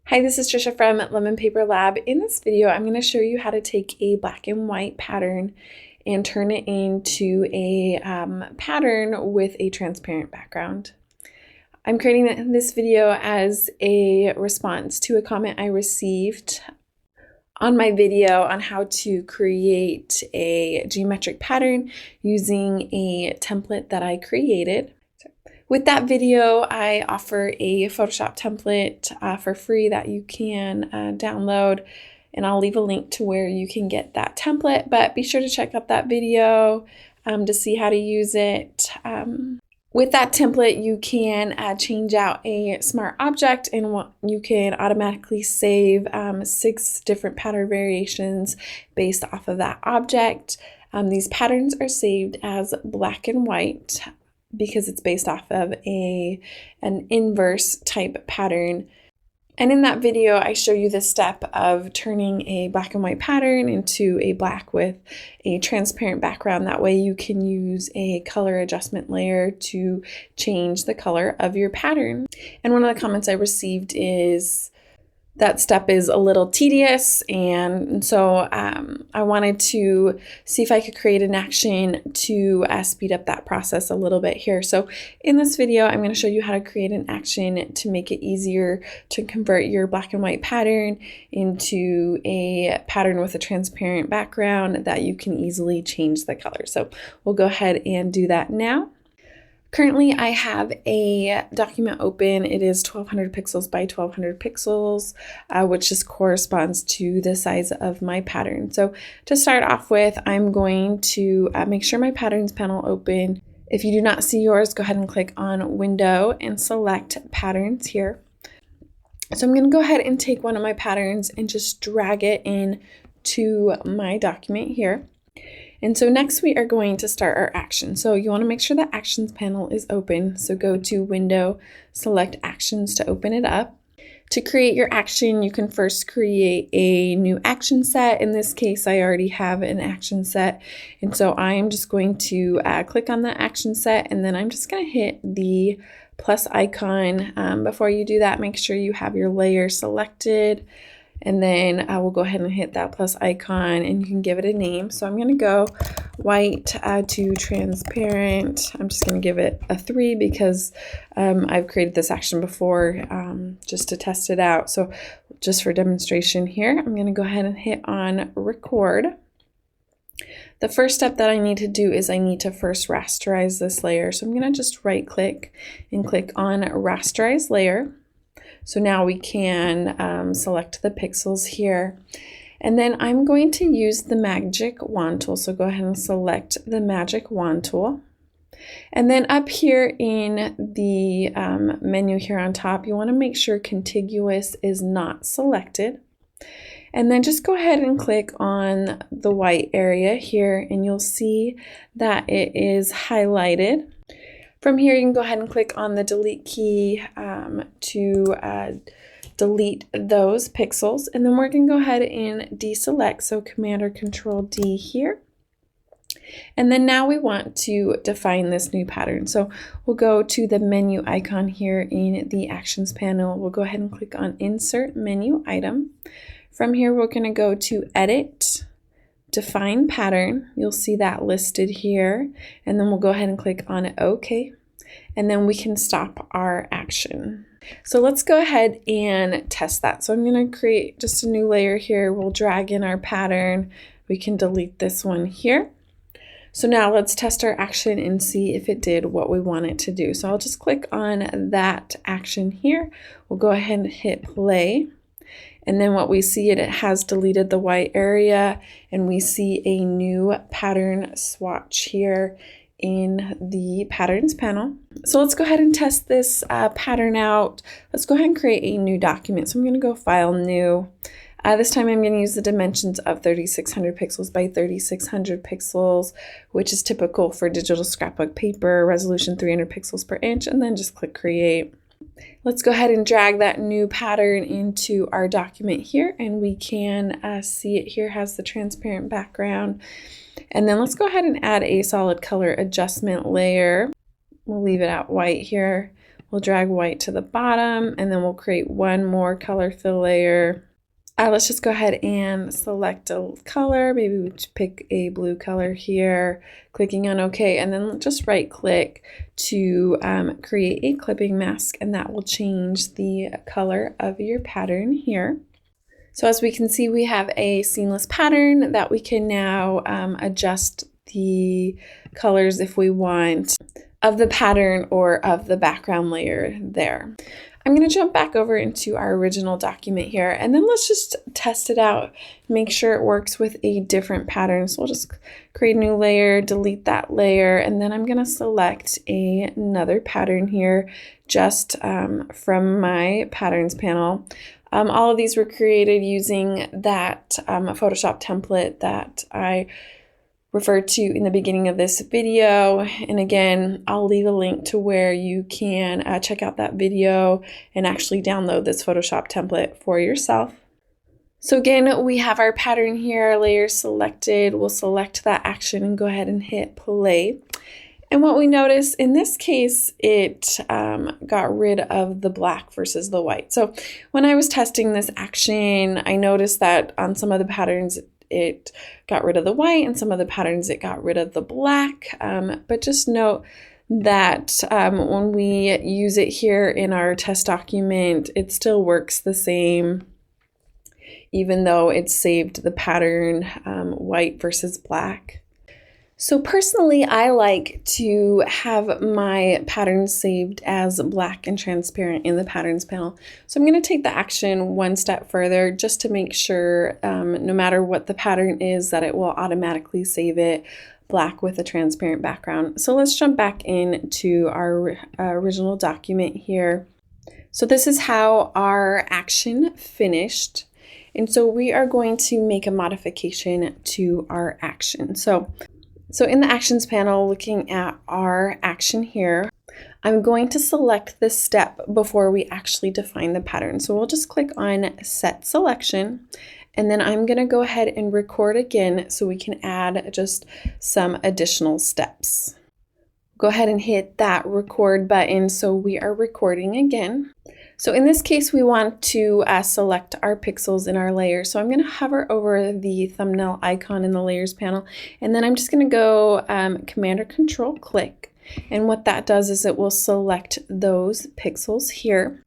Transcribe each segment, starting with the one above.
Hi, this is Trisha from Lemon Paper Lab. In this video, I'm going to show you how to take a black and white pattern and turn it into a pattern with a transparent background. I'm creating this video as a response to a comment I received on my video on how to create a geometric pattern using a template that I created. With that video, I offer a Photoshop template for free that you can download, and I'll leave a link to where you can get that template, but be sure to check out that video to see how to use it. With that template, you can change out a smart object, and you can automatically save 6 different pattern variations based off of that object. These patterns are saved as black and white because it's based off of an inverse type pattern. And in that video, I show you the step of turning a black and white pattern into a black with a transparent background. That way you can use a color adjustment layer to change the color of your pattern. And one of the comments I received is that step is a little tedious, and so I wanted to see if I could create an action to speed up that process a little bit here. So in this video, I'm going to show you how to create an action to make it easier to convert your black and white pattern into a pattern with a transparent background that you can easily change the color. So we'll go ahead and do that now. Currently, I have a document open. It is 1200 pixels by 1200 pixels, which just corresponds to the size of my pattern. So to start off with, I'm going to make sure my patterns panel open. If you do not see yours, go ahead and click on Window and select Patterns here. So I'm going to go ahead and take one of my patterns and just drag it in to my document here. And so next we are going to start our action. So you want to make sure the Actions panel is open. So go to Window, select Actions to open it up. To create your action, you can first create a new action set. In this case, I already have an action set. And so I'm just going to click on the action set, and then I'm just going to hit the plus icon. Before you do that, make sure you have your layer selected. And then I will go ahead and hit that plus icon, and you can give it a name. So I'm going to go white to transparent. I'm just going to give it a 3 because I've created this action before just to test it out. So just for demonstration here, I'm going to go ahead and hit on record. The first step that I need to do is I need to first rasterize this layer. So I'm going to just right click and click on rasterize layer. So now we can select the pixels here. And then I'm going to use the magic wand tool. So go ahead and select the magic wand tool. And then up here in the menu here on top, you want to make sure contiguous is not selected. And then just go ahead and click on the white area here, and you'll see that it is highlighted. From here, you can go ahead and click on the delete key to delete those pixels. And then we're going to go ahead and deselect, so Command or Control D here. And then now we want to define this new pattern. So we'll go to the menu icon here in the Actions panel. We'll go ahead and click on Insert Menu Item. From here, we're going to go to Edit, Define Pattern. You'll see that listed here, and then we'll go ahead and click on OK, and then we can stop our action. So let's go ahead and test that. So I'm going to create just a new layer here. We'll drag in our pattern. We can delete this one here. So now let's test our action and see if it did what we want it to do. So I'll just click on that action here. We'll go ahead and hit play. And then what we see, it has deleted the white area, and we see a new pattern swatch here in the patterns panel. So let's go ahead and test this pattern out. Let's go ahead and create a new document. So I'm going to go File, New. This time I'm going to use the dimensions of 3600 pixels by 3600 pixels, which is typical for digital scrapbook paper, resolution 300 pixels per inch, and then just click Create. Let's go ahead and drag that new pattern into our document here, and we can see it here has the transparent background. And then let's go ahead and add a solid color adjustment layer. We'll leave it at white here. We'll drag white to the bottom, and then we'll create one more color fill layer. Let's just go ahead and select a color. Maybe we pick a blue color here, clicking on OK, and then just right click to create a clipping mask, and that will change the color of your pattern here. So as we can see, we have a seamless pattern that we can now adjust the colors if we want of the pattern or of the background layer there. I'm going to jump back over into our original document here, and then let's just test it out, make sure it works with a different pattern. So we'll just create a new layer, delete that layer, and then I'm going to select another pattern here just from my patterns panel. All of these were created using that Photoshop template that I referred to in the beginning of this video. And again, I'll leave a link to where you can check out that video and actually download this Photoshop template for yourself. So again, we have our pattern here, layers selected. We'll select that action and go ahead and hit play. And what we notice in this case, it got rid of the black versus the white. So when I was testing this action, I noticed that on some of the patterns, it got rid of the white, and some of the patterns it got rid of the black. But just note that when we use it here in our test document, it still works the same, even though it saved the pattern white versus black. So personally, I like to have my patterns saved as black and transparent in the patterns panel. So I'm going to take the action one step further just to make sure no matter what the pattern is, that it will automatically save it black with a transparent background. So let's jump back into our original document here. So this is how our action finished. And so we are going to make a modification to our action. So in the actions panel, looking at our action here, I'm going to select this step before we actually define the pattern. So we'll just click on set selection, and then I'm going to go ahead and record again so we can add just some additional steps. Go ahead and hit that record button so we are recording again. So in this case, we want to select our pixels in our layer. So I'm going to hover over the thumbnail icon in the layers panel, and then I'm just going to go Command or Control click. And what that does is it will select those pixels here.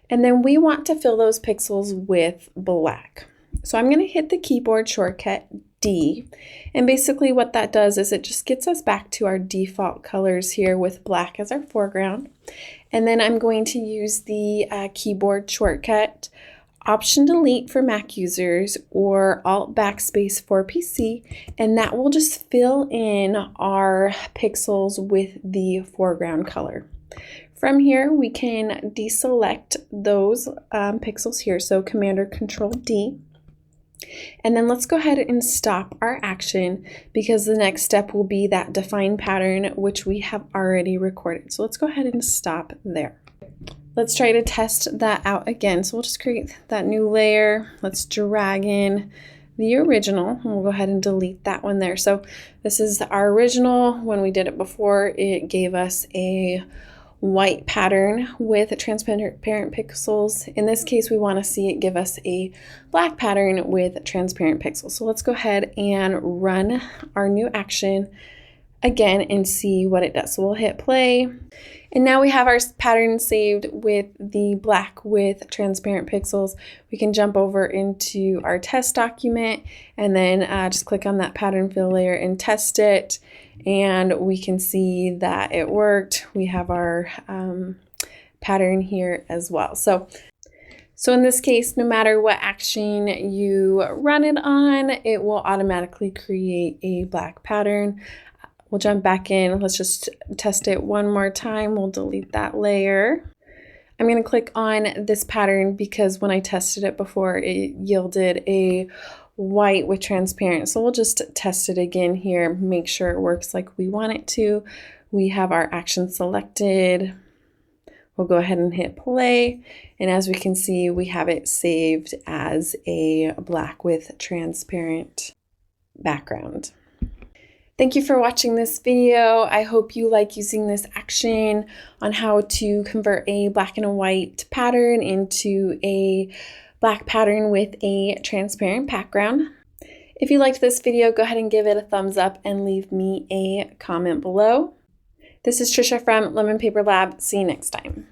And then we want to fill those pixels with black. So I'm going to hit the keyboard shortcut D. And basically what that does is it just gets us back to our default colors here with black as our foreground. And then I'm going to use the keyboard shortcut Option Delete for Mac users or Alt Backspace for PC, and that will just fill in our pixels with the foreground color. From here, we can deselect those pixels here, so Command or Control D. And then let's go ahead and stop our action because the next step will be that define pattern, which we have already recorded. So let's go ahead and stop there. Let's try to test that out again. So we'll just create that new layer. Let's drag in the original, and we'll go ahead and delete that one there. So this is our original. When we did it before, it gave us a white pattern with transparent pixels. In this case, we want to see it give us a black pattern with transparent pixels. So let's go ahead and run our new action again and see what it does. So we'll hit play, and now we have our pattern saved with the black with transparent pixels. We can jump over into our test document and then just click on that pattern fill layer and test it. And we can see that it worked. We have our pattern here as well. So in this case, no matter what action you run it on, it will automatically create a black pattern. We'll jump back in. Let's just test it one more time. We'll delete that layer. I'm going to click on this pattern because when I tested it before, it yielded a white with transparent. So we'll just test it again here, make sure it works like we want it to. We have our action selected. We'll go ahead and hit play. And as we can see, we have it saved as a black with transparent background. Thank you for watching this video. I hope you like using this action on how to convert a black and a white pattern into a black pattern with a transparent background. If you liked this video, go ahead and give it a thumbs up and leave me a comment below. This is Trisha from Lemon Paper Lab. See you next time.